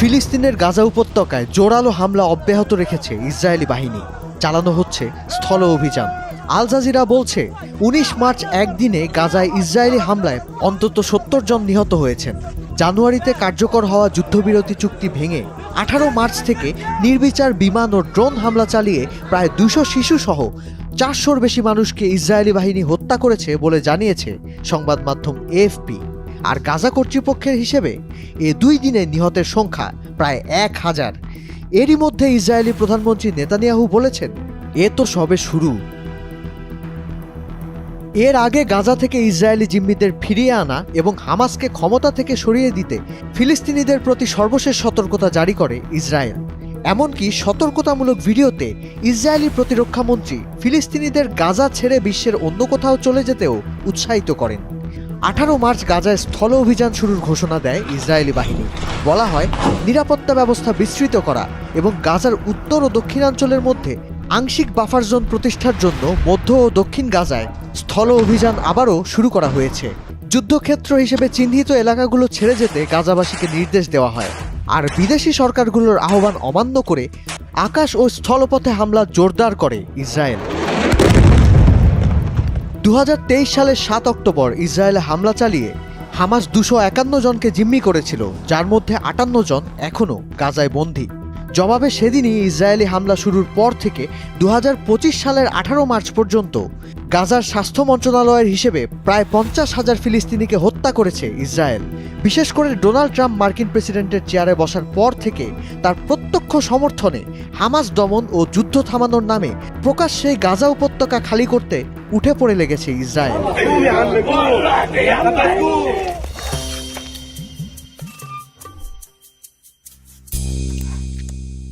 ফিলিস্তিনের গাজা উপত্যকায় জোরালো হামলা অব্যাহত রেখেছে ইসরায়েলি বাহিনী। চালানো হচ্ছে স্থল অভিযান। আল জাজিরা বলছে ১৯ মার্চ একদিনে গাজায় ইসরায়েলি হামলায় অন্তত ৭০ জন নিহত হয়েছেন। জানুয়ারিতে কার্যকর হওয়া যুদ্ধবিরতি চুক্তি ভেঙে ১৮ মার্চ থেকে নির্বিচার বিমান ও ড্রোন হামলা চালিয়ে প্রায় ২০০ শিশুসহ ৪০০-র বেশি মানুষকে ইসরায়েলি বাহিনী হত্যা করেছে বলে জানিয়েছে সংবাদ মাধ্যম এএফপি। আর গাজা কর্তৃপক্ষের হিসেবে এ ২ দিনে নিহতের সংখ্যা প্রায় ১,০০০। এরই মধ্যে ইসরায়েলি প্রধানমন্ত্রী নেতানিয়াহু বলেছেন, এ তো সবে শুরু। এর আগে গাজা থেকে ইসরায়েলি জিম্মিদের ফিরিয়ে আনা এবং হামাসকে ক্ষমতা থেকে সরিয়ে দিতে ফিলিস্তিনিদের প্রতি সর্বশেষ সতর্কতা জারি করে ইসরায়েল। এমনকি সতর্কতামূলক ভিডিওতে ইসরায়েলি প্রতিরক্ষামন্ত্রী ফিলিস্তিনিদের গাজা ছেড়ে বিশ্বের অন্য কোথাও চলে যেতেও উৎসাহিত করেন। ১৮ মার্চ গাজায় স্থল অভিযান শুরুর ঘোষণা দেয় ইসরায়েলি বাহিনী। বলা হয়, নিরাপত্তা ব্যবস্থা বিস্তৃত করা এবং গাজার উত্তর ও দক্ষিণাঞ্চলের মধ্যে আংশিক বাফার জোন প্রতিষ্ঠার জন্য মধ্য ও দক্ষিণ গাজায় স্থল অভিযান আবারও শুরু করা হয়েছে। যুদ্ধক্ষেত্র হিসেবে চিহ্নিত এলাকাগুলো ছেড়ে যেতে গাজাবাসীকে নির্দেশ দেওয়া হয়। আর বিদেশি সরকারগুলোর আহ্বান অমান্য করে আকাশ ও স্থলপথে হামলা জোরদার করে ইসরায়েল। ২০২৩ সালের ৭ অক্টোবর ইসরায়েলে হামলা চালিয়ে হামাস ২৫১ জনকে জিম্মি করেছিল, যার মধ্যে ৫৮ জন এখনও গাজায় বন্দী। জবাবে সেদিনই ইসরায়েলি হামলা শুরুর পর থেকে ২০২৫ সালের ১৮ মার্চ পর্যন্ত গাজার স্বাস্থ্য মন্ত্রণালয়ের হিসেবে প্রায় ৫০,০০০ ফিলিস্তিনিকে হত্যা করেছে ইসরায়েল। বিশেষ করে ডোনাল্ড ট্রাম্প মার্কিন প্রেসিডেন্টের চেয়ারে বসার পর থেকে তার প্রত্যক্ষ সমর্থনে হামাস দমন ও যুদ্ধ থামানোর নামে প্রকাশ্যে গাজা উপত্যকা খালি করতে উঠে পড়ে লেগেছে ইসরায়েল।